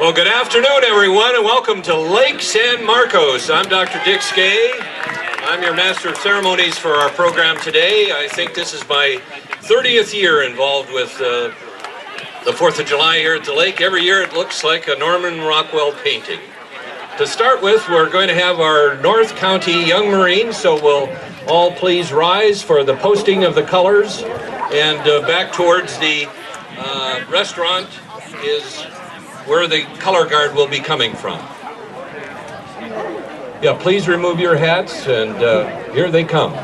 Well, good afternoon, everyone, and welcome to Lake San Marcos. I'm Dr. Dick Skay. I'm your Master of Ceremonies for our program today. I think this is my 30th year involved with the 4th of July here at the lake. Every year it looks like a Norman Rockwell painting. To start with, we're going to have our North County Young Marines, so we'll all please rise for the posting of the colors. And back towards the restaurant is where the color guard will be coming from. Yeah, please remove your hats, and here they come.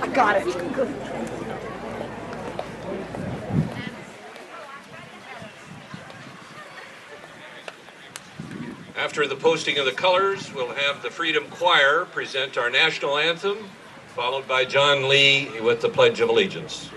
I got it. After the posting of the colors, we'll have the Freedom Choir present our national anthem, followed by John Lee with the Pledge of Allegiance.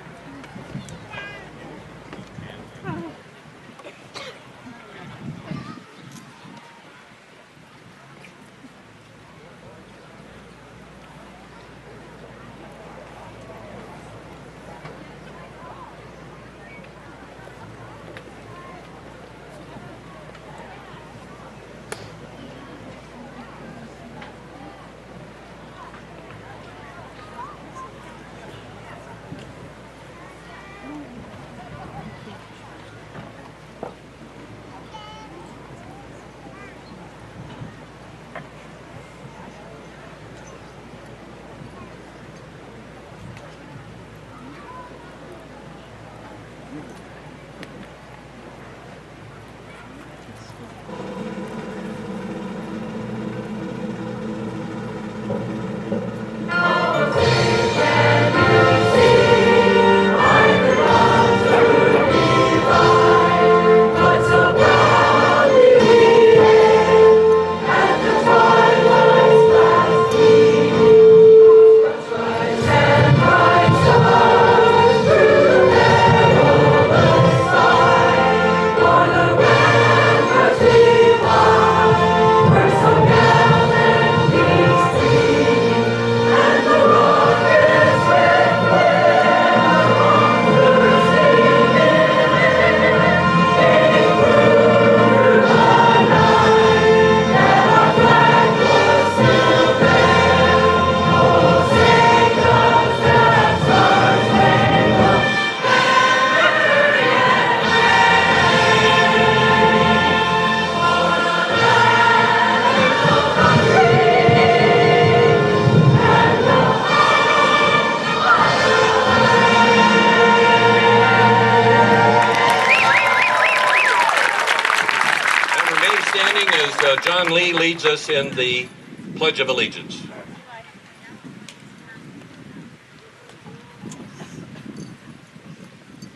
John Lee leads us in the Pledge of Allegiance.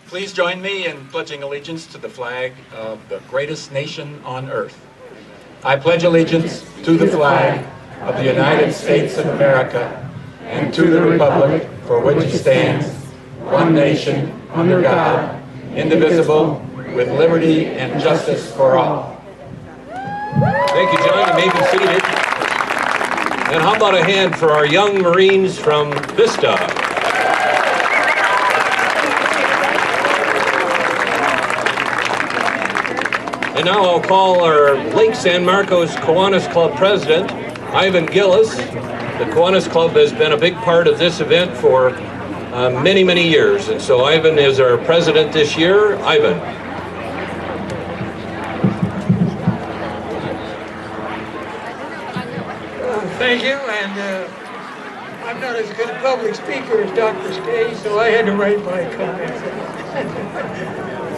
Please join me in pledging allegiance to the flag of the greatest nation on earth. I pledge allegiance to the flag of the United States of America and to the republic for which it stands, one nation, under God, indivisible, with liberty and justice for all. Thank you, John. You may be seated. And how about a hand for our young Marines from Vista? And now I'll call our Lake San Marcos Kiwanis Club president, Ivan Gillis. The Kiwanis Club has been a big part of this event for many, many years. And so Ivan is our president this year. Ivan. Thank you, and I'm not as good a public speaker as Dr. Skay, so I had to write my comments.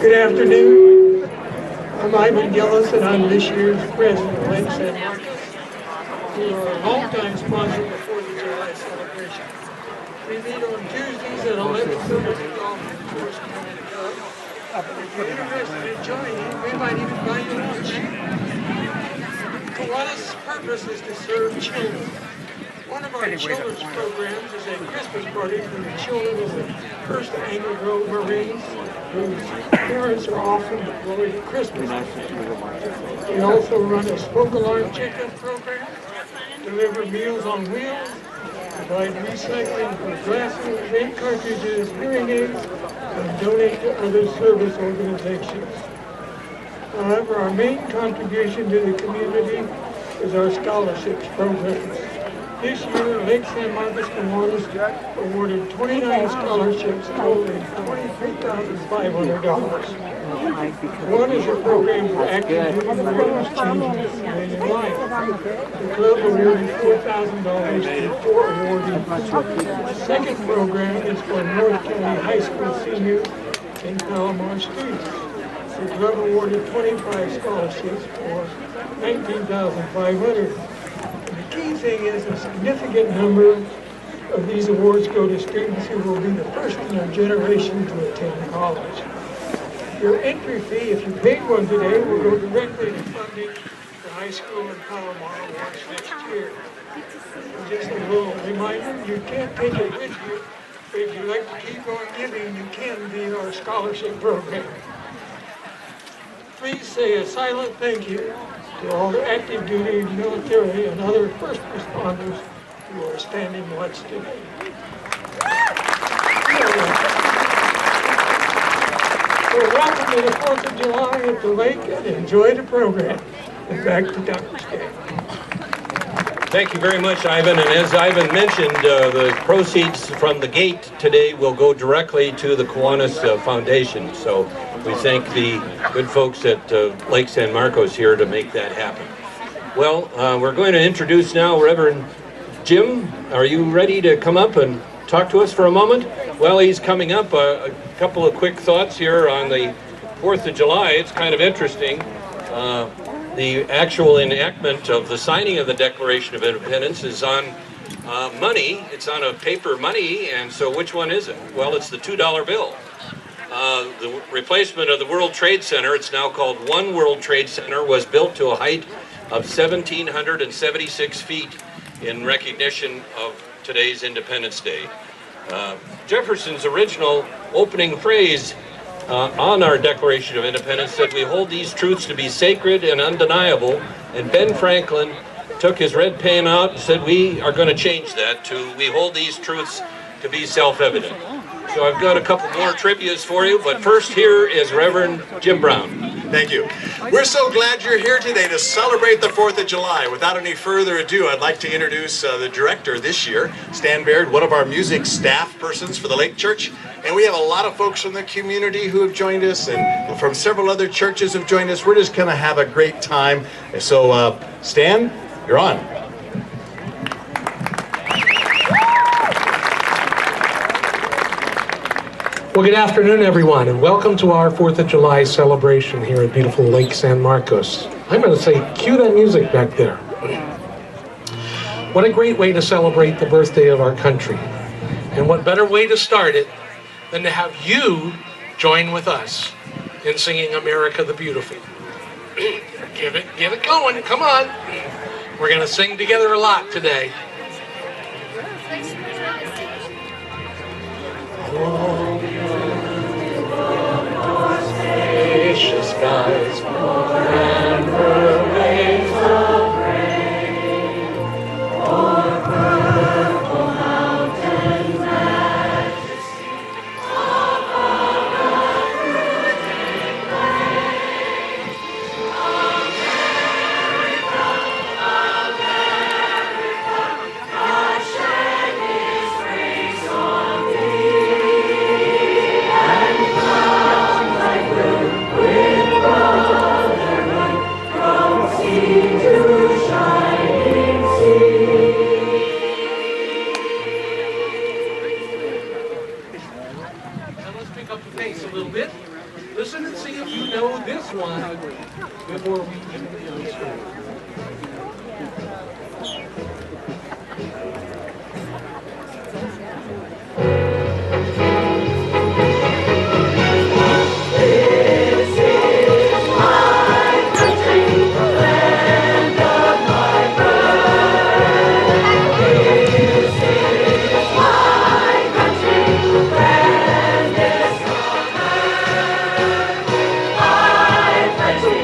Good afternoon. I'm Ivan Gillis, and I'm this year's president of Lake San Marcos. We are a longtime sponsor of the 4th of July celebration. We meet on Tuesdays at 11:30 at the Golf and Course Community Club. If you're interested in joining, we might even buy you lunch. Kiwanis' purpose is to serve children. One of our children's programs is a Christmas party for the children of the 1st Anglo Grove Marines, whose parents are often deployed at Christmas. We also run a smoke alarm checkup program, deliver Meals on Wheels, provide recycling for glasses, ink cartridges, hearing aids, and donate to other service organizations. However, our main contribution to the community is our scholarships programs. This year, Lake San Marcos Kiwanis awarded 29 scholarships totaling $23,500. One is a program for active duty veterans changing civilian life. The club awarded $4,000 to 4 awardees. The second program is for North County High School seniors in Palomar students. The club awarded 25 scholarships for $19,500. The key thing is a significant number of these awards go to students who will be the first in their generation to attend college. Your entry fee, if you paid one today, will go directly to funding the high school in Palomar awards next year. And just a little reminder, you can't take it with you, but if you'd like to keep on giving, you can via our scholarship program. Please say a silent thank you to all the active duty, military, and other first responders who are standing watch today. So welcome to the 4th of July at the lake and enjoy the program. And back to Dr. Skay. Thank you very much, Ivan. And as Ivan mentioned, the proceeds from the gate today will go directly to the Kiwanis Foundation. So we thank the good folks at Lake San Marcos here to make that happen. Well, we're going to introduce now Reverend Jim. Are you ready to come up and talk to us for a moment? Well, he's coming up. A couple of quick thoughts here on the 4th of July. It's kind of interesting. The actual enactment of the signing of the Declaration of Independence is on money. It's on a paper money, and so which one is it? Well, it's the $2 bill. The replacement of the World Trade Center, it's now called One World Trade Center, was built to a height of 1,776 feet in recognition of today's Independence Day. Jefferson's original opening phrase on our Declaration of Independence said, "We hold these truths to be sacred and undeniable," and Ben Franklin took his red pen out and said, "We are going to change that to, we hold these truths to be self-evident." So I've got a couple more trivias for you, but first here is Reverend Jim Brown. Thank you. We're so glad you're here today to celebrate the 4th of July. Without any further ado, I'd like to introduce the director this year, Stan Baird, one of our music staff persons for the Lake Church. And we have a lot of folks from the community who have joined us, and from several other churches have joined us. We're just going to have a great time. So, Stan, you're on. Well, good afternoon, everyone, and welcome to our 4th of July celebration here at beautiful Lake San Marcos. I'm going to say, cue that music back there. What a great way to celebrate the birthday of our country. And what better way to start it than to have you join with us in singing America the Beautiful. Get it going, come on. We're going to sing together a lot today. Spacious skies, and waves of rain, o'er purple mountains, majesty of the fruiting plain. America, America, God shed His grace on thee, and clouds like blue with brotherhood from sea to shining sea. Now let's pick up the pace a little bit. Listen and see if you know this one before we get into the story.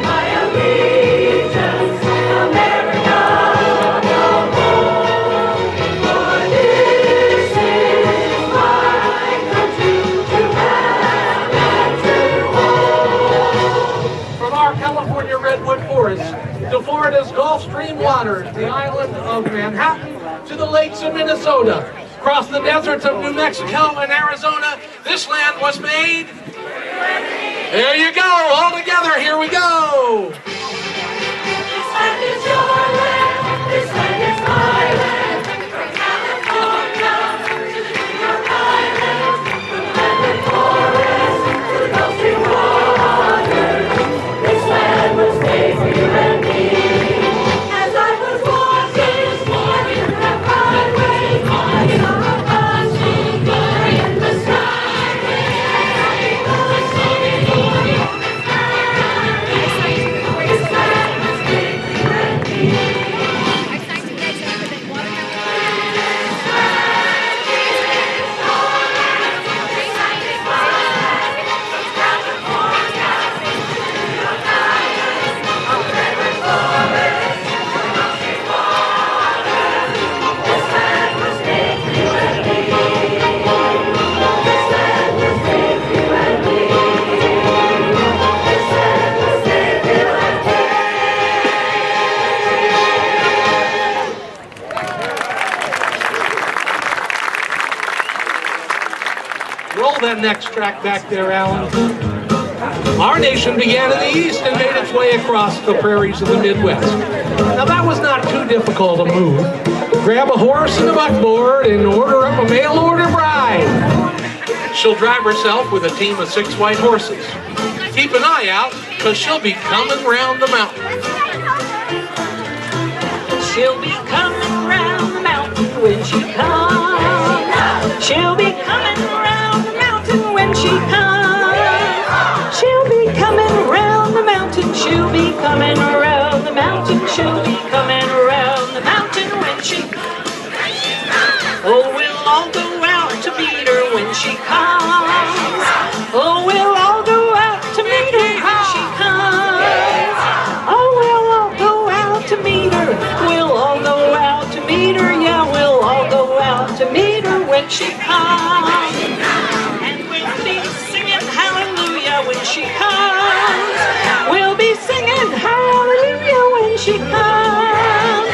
My allegiance waters, the island of Manhattan, to the lakes of Minnesota, across the deserts of New Mexico and Arizona, this land was made. There you go, all together, here we go. This land is your land, this land is my land, from California to the New York Islands, from the land of forest to the Gulf Stream waters. This land was made for you and me. As I was walking that Broadway, I saw a passing bar in the sky. This land was made for you and me. Roll that next track back there, Alan. Our nation began in the East and made its way across the prairies of the Midwest. Now that was not too difficult a move. Grab a horse and a buckboard and order up a mail-order bride. She'll drive herself with a team of 6 white horses. Keep an eye out, because she'll be coming round the mountain. She'll be coming round the mountain when she comes. She'll be coming round the mountain when she comes. She'll be coming round the mountain. She'll be coming around the mountain. She'll be coming around the mountain when she comes. Oh, we'll all go out to meet her when she comes. Oh, we'll all go out to meet her when she comes. Oh, we'll all go out to meet her. We'll all go out to meet her. Yeah, we'll all go out to meet her when she comes. And we'll be singing hallelujah when she comes. We'll be singing hallelujah when she comes.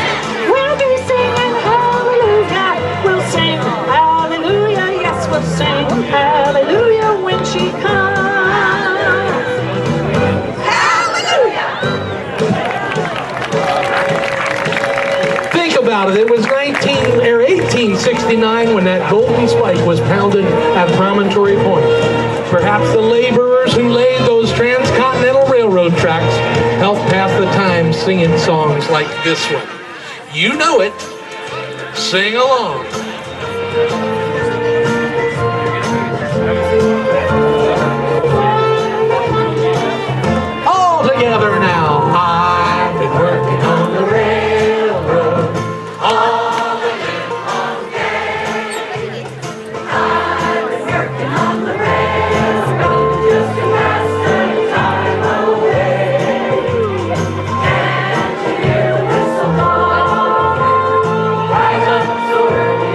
We'll be singing hallelujah. We'll sing hallelujah. Yes, we'll sing hallelujah when she comes. Hallelujah. Think about it. It was 1869 when that golden spike was pounded at Promontory Point. Perhaps the laborers who laid those transcontinental railroad tracks helped pass the time singing songs like this one. You know it. Sing along. All together now. I've been working on the railroad all the live long day. I've been working on the railroad just to pass the time away. Can't you hear the whistle blow? Rise up so early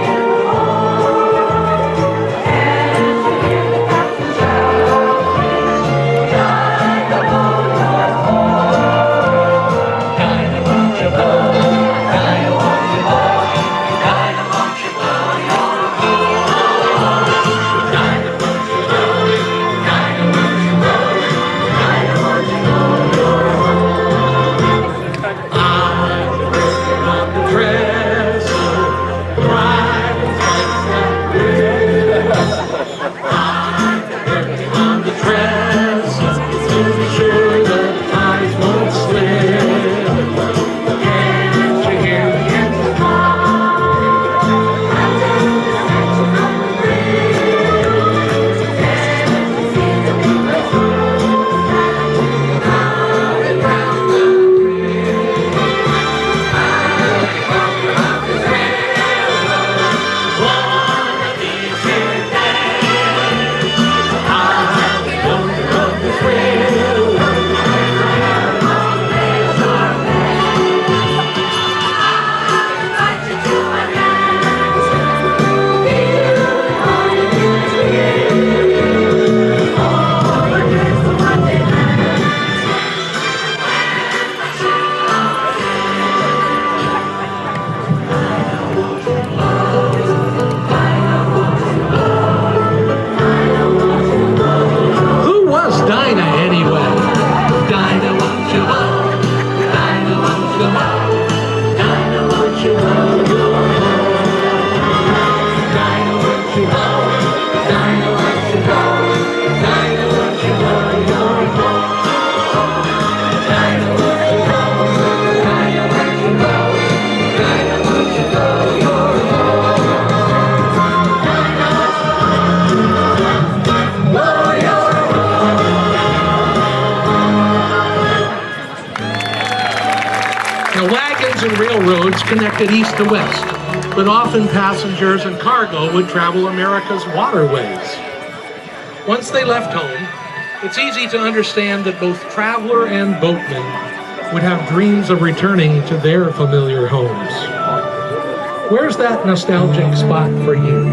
Now, wagons and railroads connected east to west, but often passengers and cargo would travel America's waterways. Once they left home, it's easy to understand that both traveler and boatman would have dreams of returning to their familiar homes. Where's that nostalgic spot for you?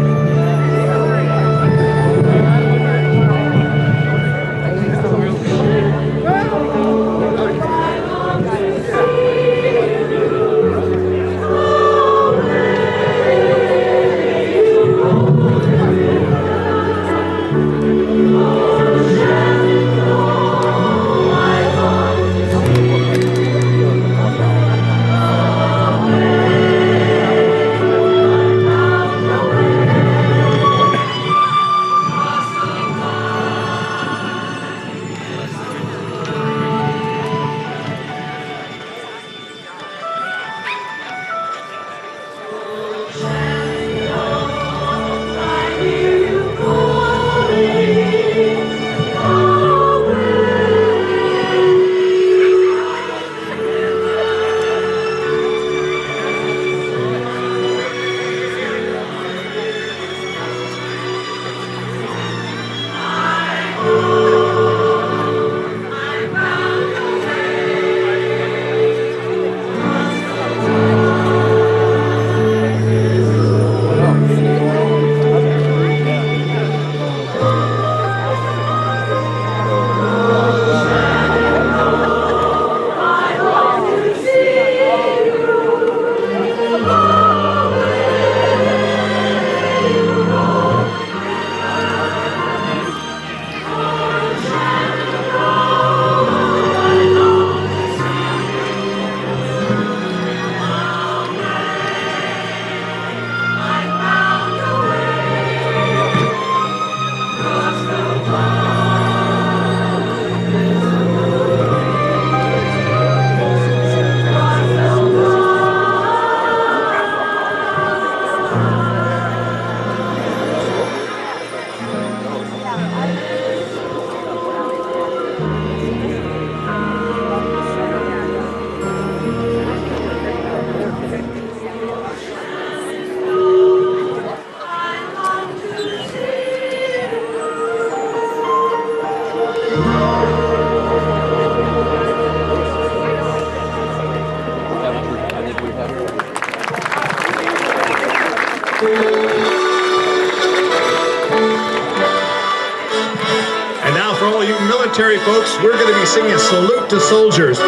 And now for all you military folks, we're going to be singing Salute to Soldiers.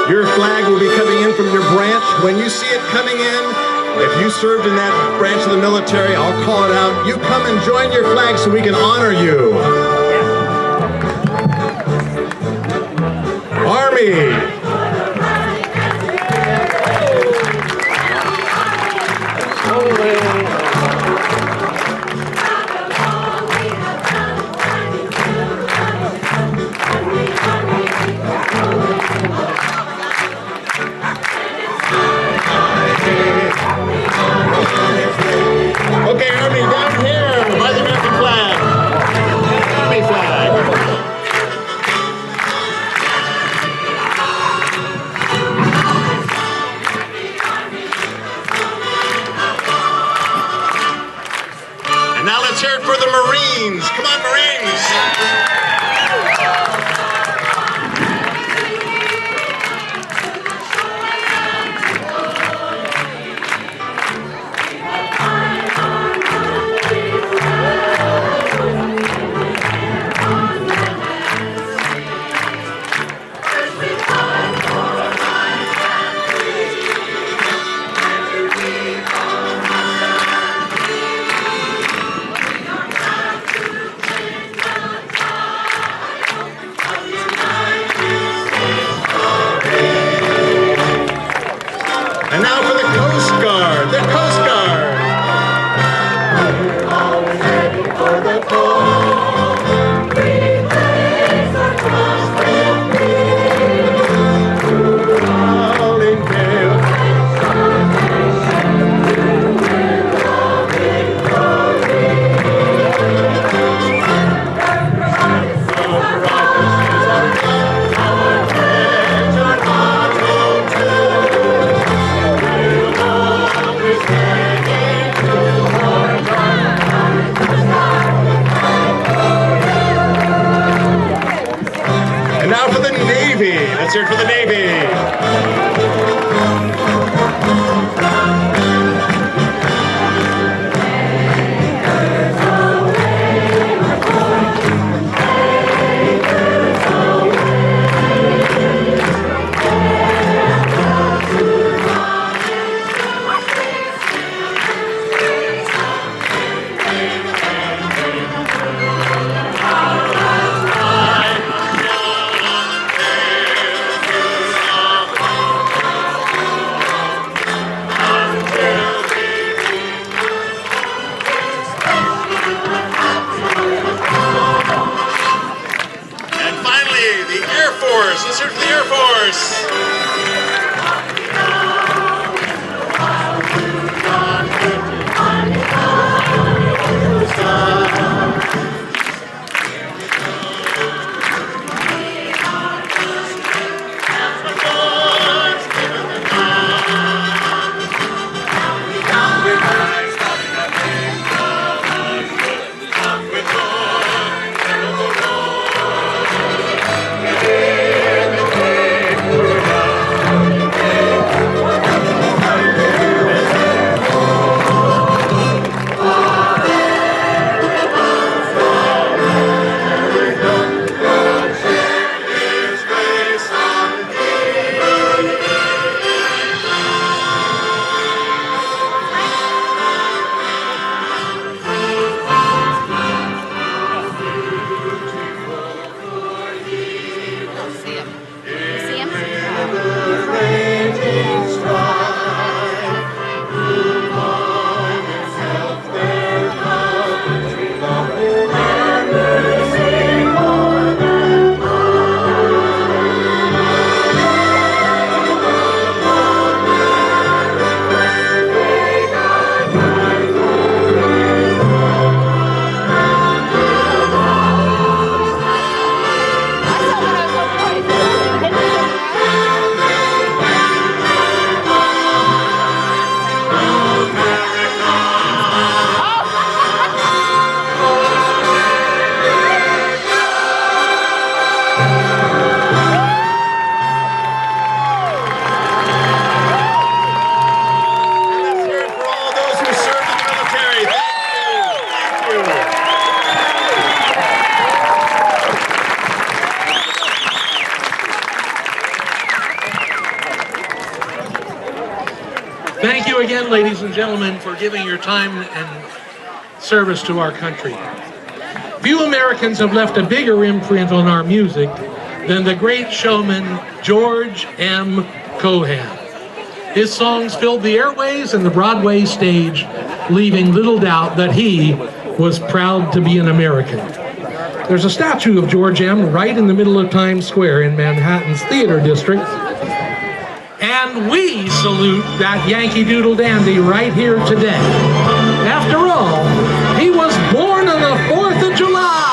Your flag will be coming in from your branch. When you see it coming in, if you served in that branch of the military, I'll call it out. You come and join your flag so we can honor you. Army. Okay, Army, down here by the American flag. Army flag. And now let's hear it for the Marines. Come on, Marines. And finally, the Air Force. Let's hear it for the Air Force. Thank you again, ladies and gentlemen, for giving your time and service to our country. Few Americans have left a bigger imprint on our music than the great showman George M. Cohan. His songs filled the airways and the Broadway stage, leaving little doubt that he was proud to be an American. There's a statue of George M. right in the middle of Times Square in Manhattan's Theater District. And we salute that Yankee Doodle dandy right here today. After all, he was born on the 4th of July.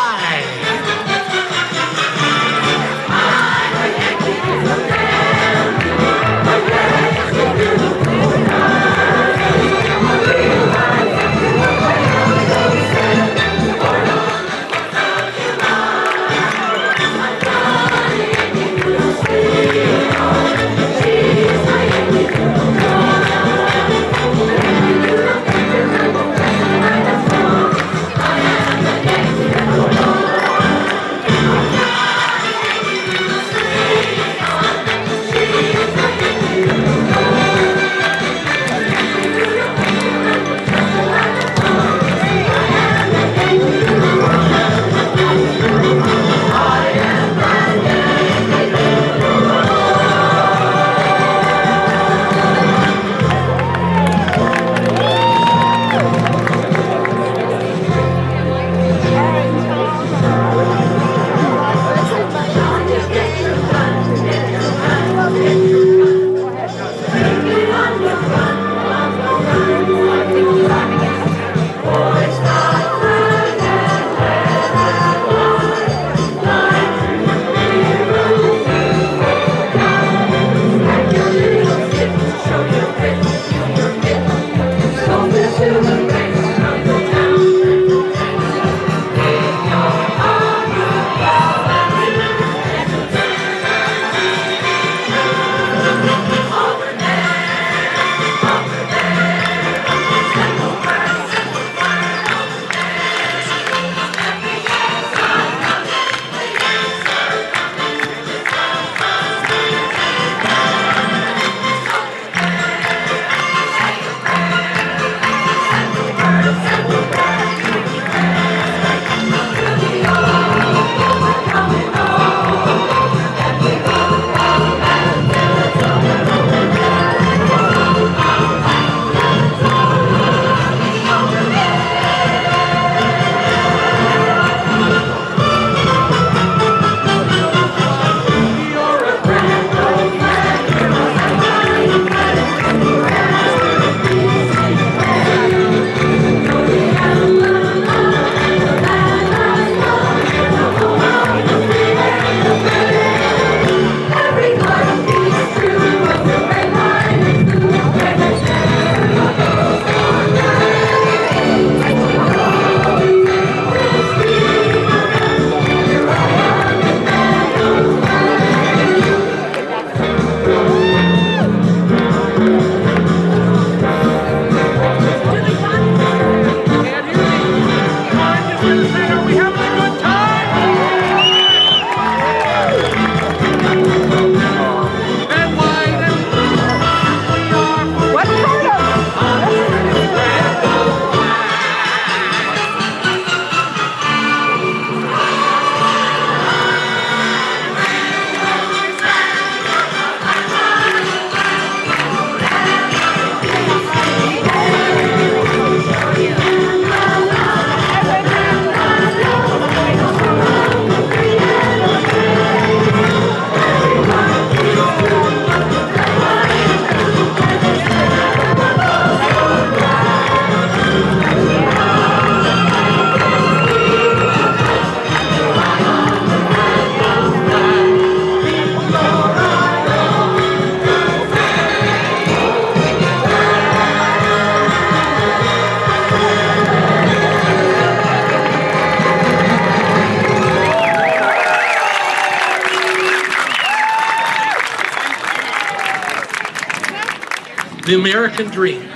the American dream.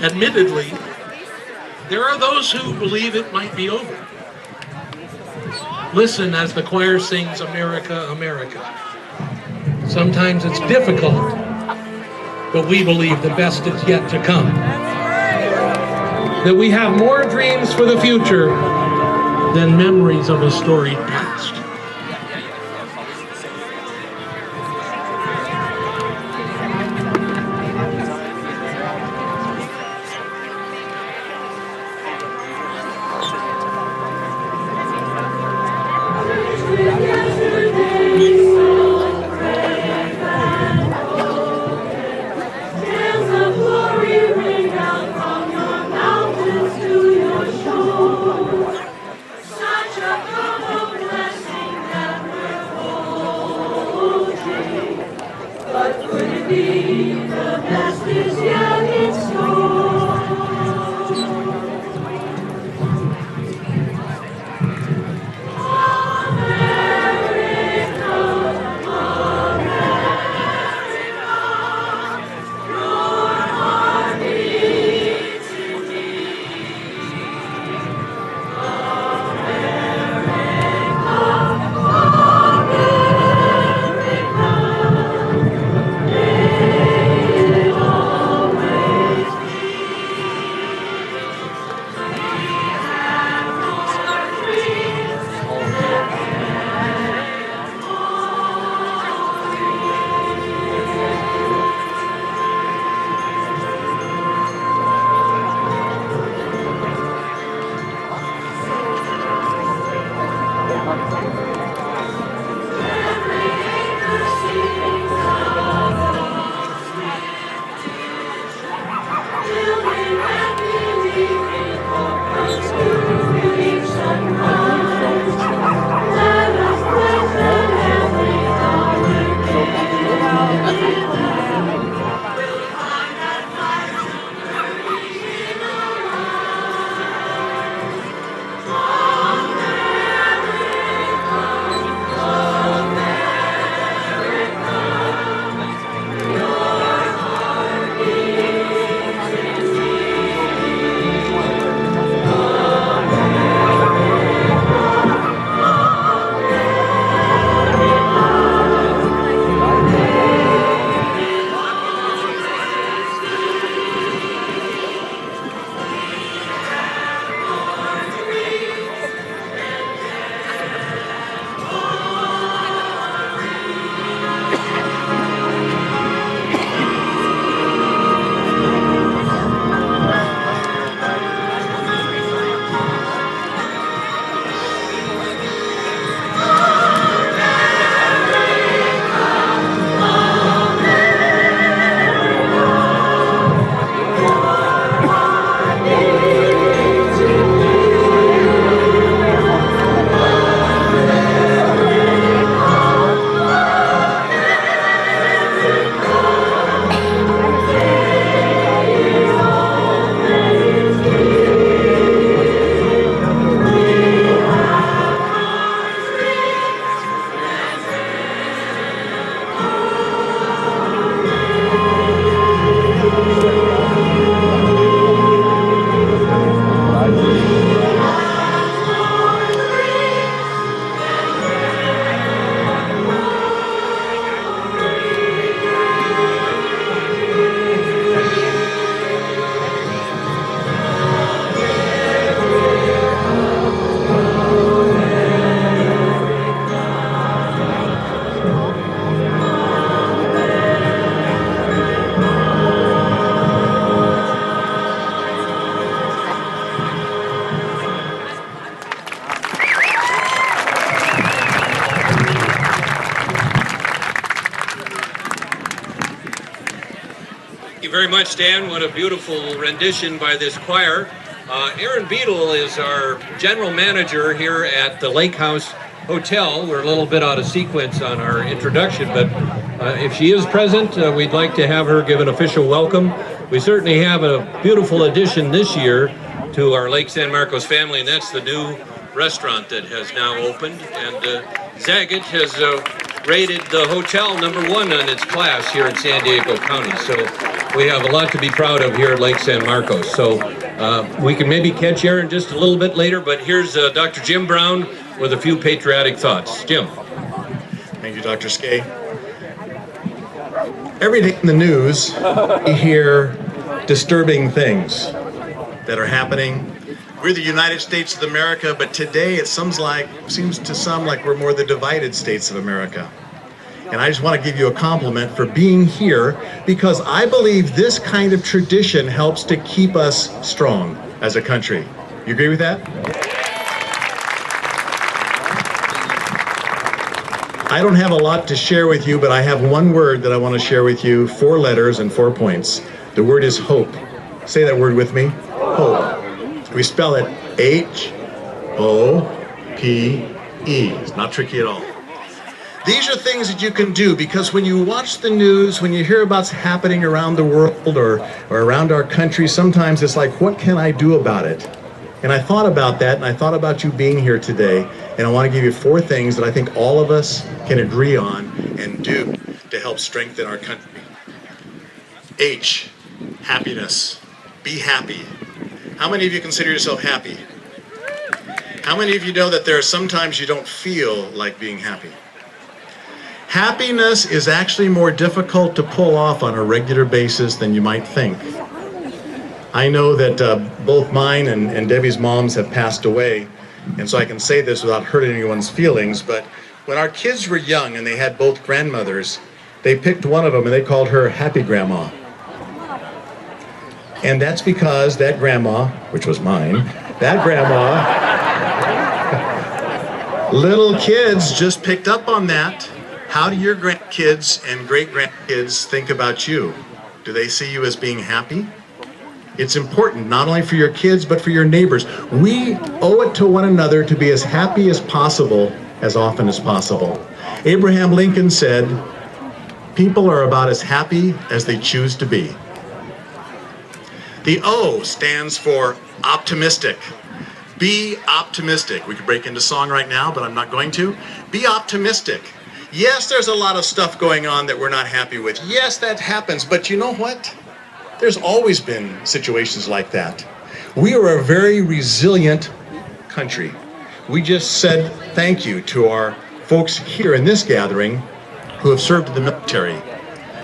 Admittedly, there are those who believe it might be over. Listen as the choir sings America, America. Sometimes it's difficult, but we believe the best is yet to come. That we have more dreams for the future than memories of a storied past. Thank you very much, Dan. What a beautiful rendition by this choir. Aaron Beadle is our general manager here at the Lake House Hotel. We're a little bit out of sequence on our introduction, but if she is present, we'd like to have her give an official welcome. We certainly have a beautiful addition this year to our Lake San Marcos family, and that's the new restaurant that has now opened. And Zagat has rated the hotel #1 on its class here in San Diego County. So we have a lot to be proud of here at Lake San Marcos. So we can maybe catch Aaron just a little bit later, but here's Dr. Jim Brown with a few patriotic thoughts. Jim. Thank you, Dr. Skay. Every day in the news, we hear disturbing things that are happening. We're the United States of America, but today it seems to some like we're more the divided states of America. And I just want to give you a compliment for being here, because I believe this kind of tradition helps to keep us strong as a country. You agree with that? I don't have a lot to share with you, but I have one word that I want to share with you, 4 letters and 4 points. The word is hope. Say that word with me. Hope. We spell it H-O-P-E. It's not tricky at all. These are things that you can do, because when you watch the news, when you hear about what's happening around the world or around our country, sometimes it's like, what can I do about it? And I thought about that, and I thought about you being here today, and I want to give you 4 things that I think all of us can agree on and do to help strengthen our country. H, happiness. Be happy. How many of you consider yourself happy? How many of you know that there are sometimes you don't feel like being happy? Happiness is actually more difficult to pull off on a regular basis than you might think. I know that both mine and Debbie's moms have passed away, and so I can say this without hurting anyone's feelings, but when our kids were young and they had both grandmothers, they picked one of them and they called her Happy Grandma. And that's because that grandma, which was mine, that grandma, little kids just picked up on that. How do your grandkids and great-grandkids think about you? Do they see you as being happy? It's important, not only for your kids, but for your neighbors. We owe it to one another to be as happy as possible, as often as possible. Abraham Lincoln said, people are about as happy as they choose to be. The O stands for optimistic. Be optimistic. We could break into song right now, but I'm not going to. Be optimistic. Yes, there's a lot of stuff going on that we're not happy with. Yes, that happens, but you know what? There's always been situations like that. We are a very resilient country. We just said thank you to our folks here in this gathering who have served in the military.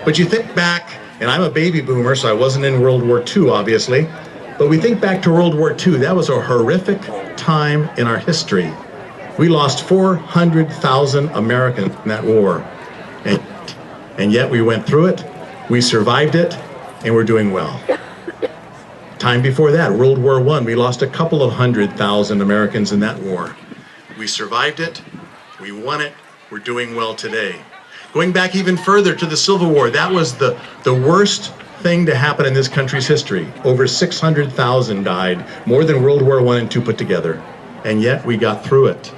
But you think back, and I'm a baby boomer, so I wasn't in World War II, obviously, but we think back to World War II. That was a horrific time in our history. We lost 400,000 Americans in that war. And yet we went through it, we survived it, and we're doing well. Time before that, World War I, we lost a couple of 100,000 Americans in that war. We survived it, we won it, we're doing well today. Going back even further to the Civil War, that was the worst thing to happen in this country's history. Over 600,000 died, more than World War I and II put together. And yet we got through it.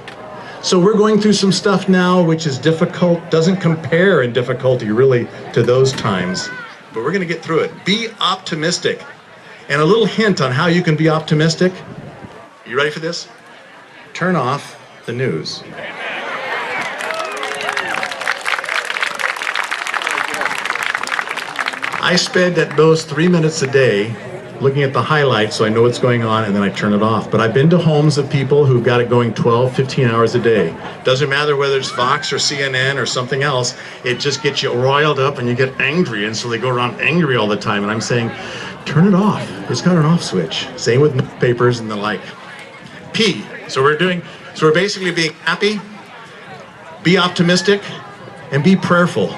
So we're going through some stuff now which is difficult, doesn't compare in difficulty really to those times. But we're going to get through it. Be optimistic. And a little hint on how you can be optimistic. You ready for this? Turn off the news. I spend at most 3 minutes a day looking at the highlights so I know what's going on, and then I turn it off. But I've been to homes of people who've got it going 12, 15 hours a day. Doesn't matter whether it's Fox or CNN or something else, it just gets you roiled up and you get angry, and so they go around angry all the time. And I'm saying, turn it off. It's got an off switch. Same with newspapers and the like. P, so we're basically being happy, be optimistic, and be prayerful.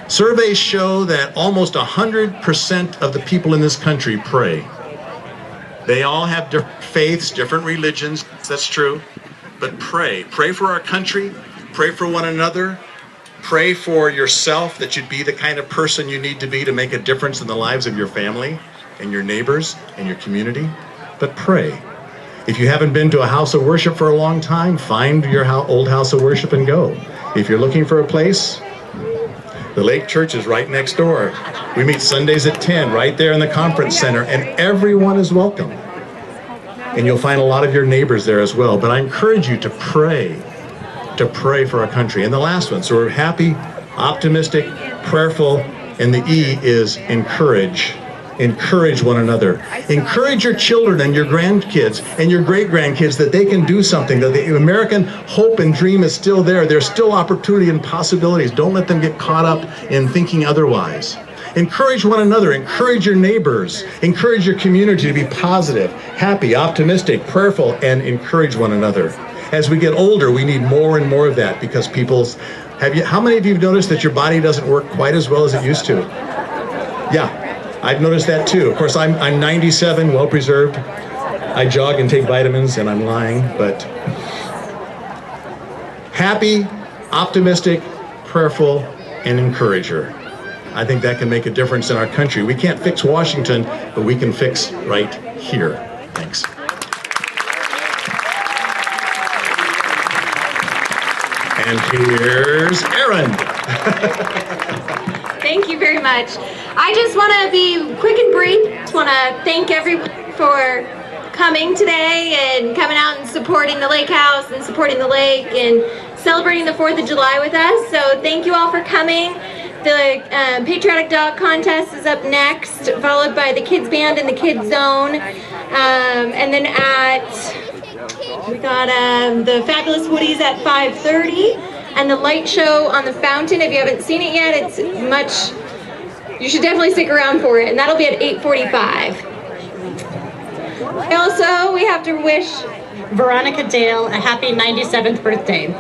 Surveys show that almost 100% of the people in this country pray. They all have different faiths, different religions, that's true, but pray. Pray for our country, pray for one another, pray for yourself that you'd be the kind of person you need to be to make a difference in the lives of your family and your neighbors and your community, but pray. If you haven't been to a house of worship for a long time, find your old house of worship and go. If you're looking for a place, the Lake Church is right next door. We meet Sundays at 10 right there in the conference center, and everyone is welcome. And you'll find a lot of your neighbors there as well. But I encourage you to pray to pray for our country. And the last one, so we're happy, optimistic, prayerful, and the E is encourage. Encourage one another. Encourage your children and your grandkids and your great-grandkids that they can do something, that the American hope and dream is still there. There's still opportunity and possibilities. Don't let them get caught up in thinking otherwise. Encourage one another. Encourage your neighbors. Encourage your community to be positive, happy, optimistic, prayerful, and encourage one another. As we get older, we need more and more of that because how many of you have noticed that your body doesn't work quite as well as it used to? Yeah. I've noticed that too. Of course, I'm 97, well preserved. I jog and take vitamins, and I'm lying, but happy, optimistic, prayerful, and encourager. I think that can make a difference in our country. We can't fix Washington, but we can fix right here. Thanks. And here's Erin. Thank you very much. I just want to be quick and brief. Just want to thank everyone for coming today and coming out and supporting the lake house and supporting the lake and celebrating the 4th of July with us. So thank you all for coming. The Patriotic Dog Contest is up next, followed by the Kids Band in the Kids Zone. And then we got the Fabulous Woodies at 5:30. And the light show on the fountain, if you haven't seen it yet, you should definitely stick around for it, and that'll be at 8:45. Also, we have to wish Veronica Dale a happy 97th birthday. Today.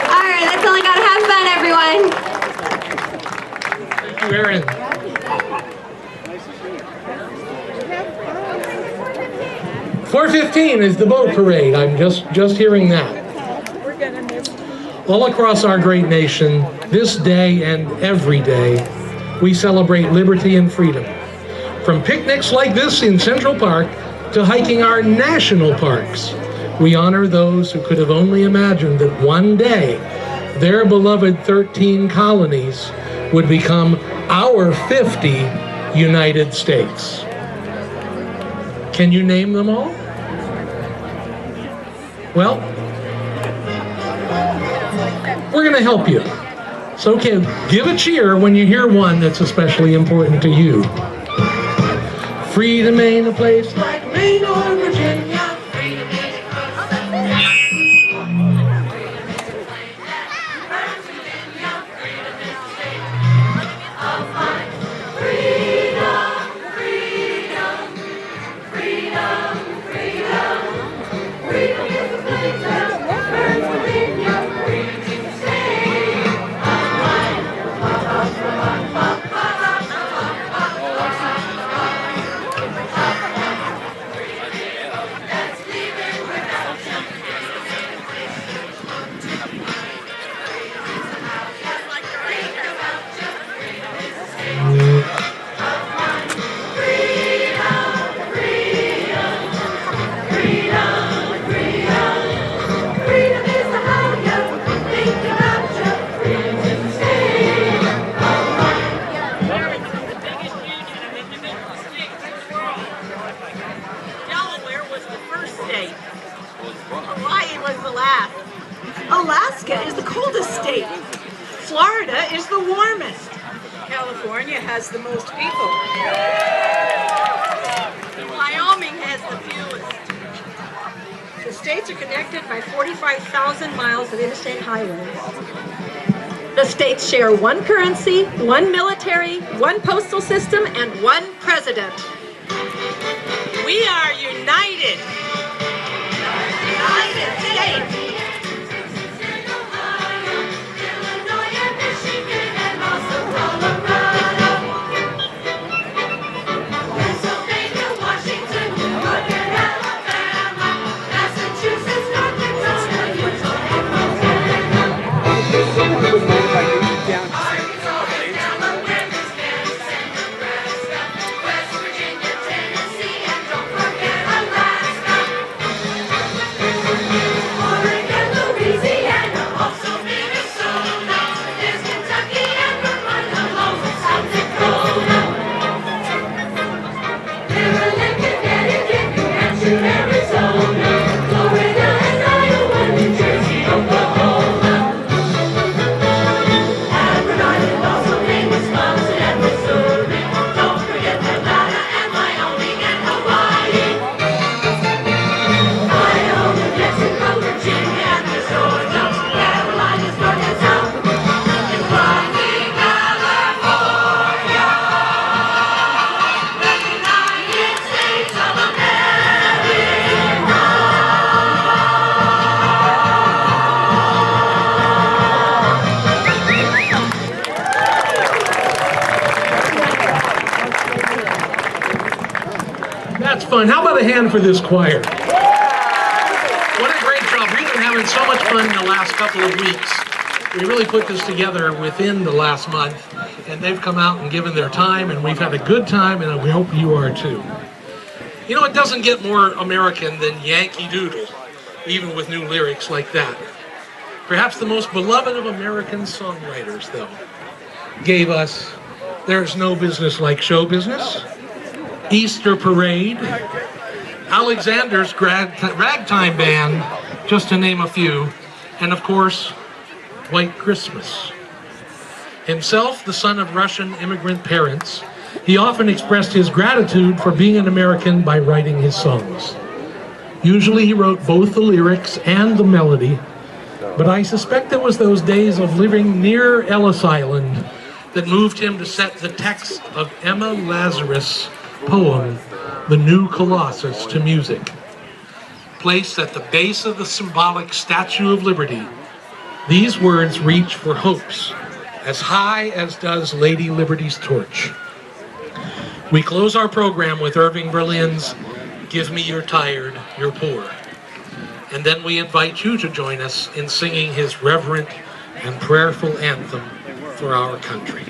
All right, that's all I got. Have fun, everyone. Thank you, Erin. 4:15 is the boat parade. I'm just hearing that. All across our great nation, this day and every day, we celebrate liberty and freedom. From picnics like this in Central Park to hiking our national parks, we honor those who could have only imagined that one day their beloved 13 colonies would become our 50 United States. Can you name them all? Well, we're going to help you. So give a cheer when you hear one that's especially important to you. Freedom ain't a place like Maine or Virginia. Alaska is the coldest state. Florida is the warmest. California has the most people. Wyoming has the fewest. The states are connected by 45,000 miles of interstate highways. The states share one currency, one military, one postal system, and one president. We are united. United States. Forget That's fun. How about a hand for this choir? What a great job. We've been having so much fun in the last couple of weeks. We really put this together within the last month, and they've come out and given their time, and we've had a good time, and we hope you are too. You know, it doesn't get more American than Yankee Doodle, even with new lyrics like that. Perhaps the most beloved of American songwriters, though, gave us There's No Business Like Show Business, Easter Parade, Alexander's Ragtime Band, just to name a few, and of course, White Christmas. Himself, the son of Russian immigrant parents, he often expressed his gratitude for being an American by writing his songs. Usually he wrote both the lyrics and the melody, but I suspect it was those days of living near Ellis Island that moved him to set the text of Emma Lazarus' poem, The New Colossus, to music. Placed at the base of the symbolic Statue of Liberty, these words reach for hopes as high as does Lady Liberty's torch. We close our program with Irving Berlin's Give Me Your Tired, Your Poor. And then we invite you to join us in singing his reverent and prayerful anthem for our country.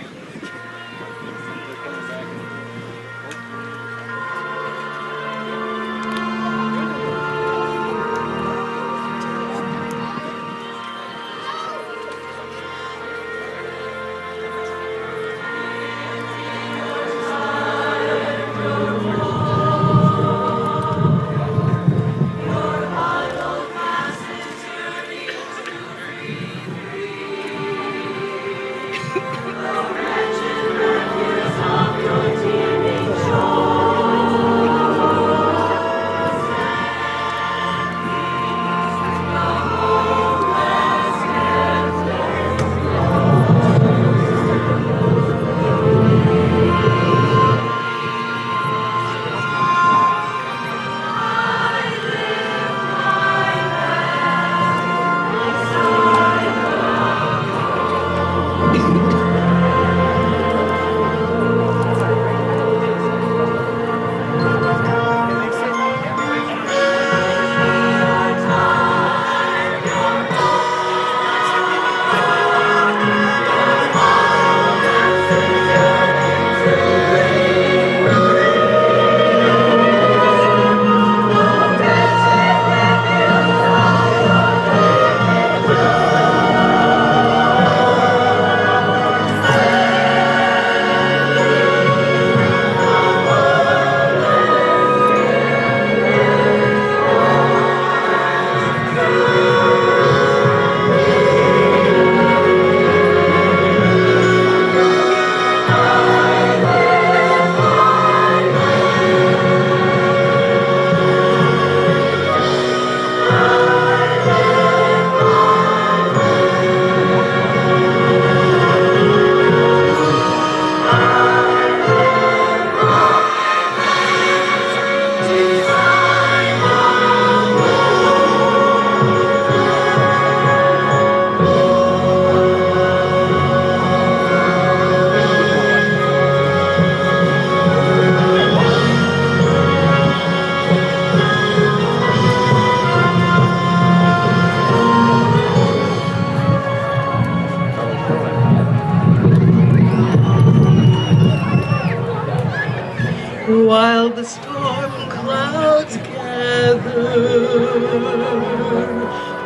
While the storm clouds gather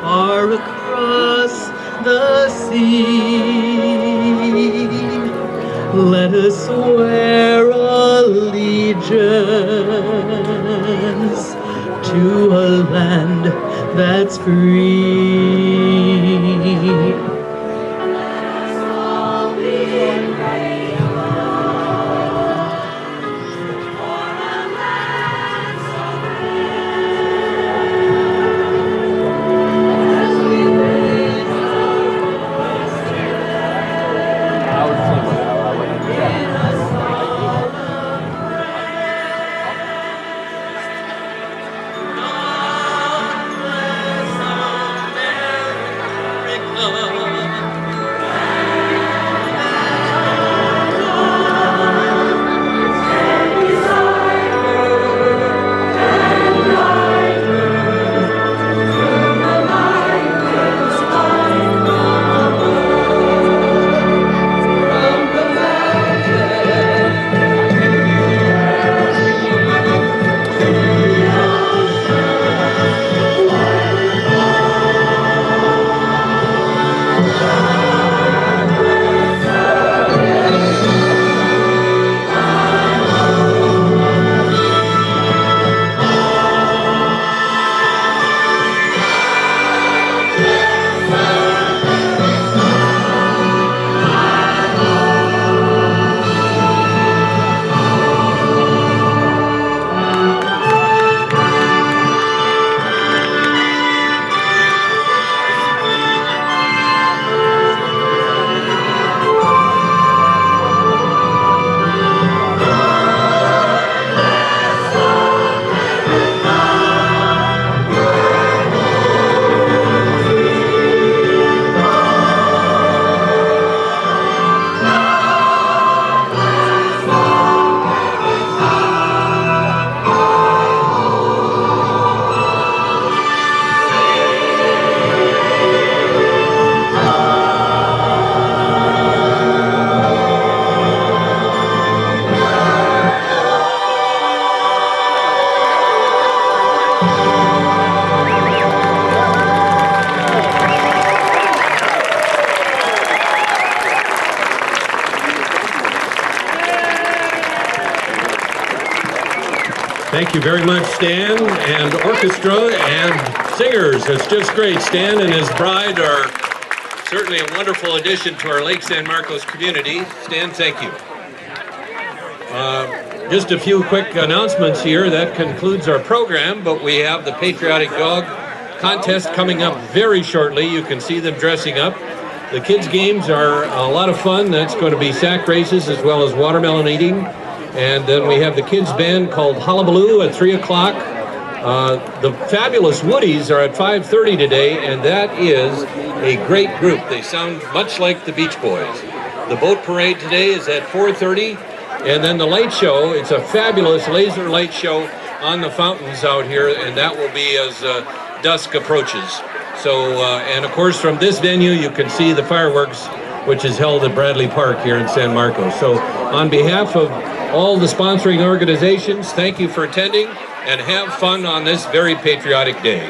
far across the sea, let us swear allegiance to a land that's free. Thank you very much, Stan, and orchestra and singers. It's just great. Stan and his bride are certainly a wonderful addition to our Lake San Marcos community. Stan, thank you. Just a few quick announcements here. That concludes our program, but we have the Patriotic Dog Contest coming up very shortly. You can see them dressing up. The kids' games are a lot of fun. That's going to be sack races as well as watermelon eating. And then we have the kids' band called Hullabaloo at 3 o'clock. The Fabulous Woodies are at 5:30 today, and that is a great group. They sound much like the Beach Boys. The boat parade today is at 4:30, and then the light show, it's a fabulous laser light show on the fountains out here, and that will be as dusk approaches. So, and of course from this venue you can see the fireworks, which is held at Bradley Park here in San Marcos. So on behalf of all the sponsoring organizations, thank you for attending and have fun on this very patriotic day.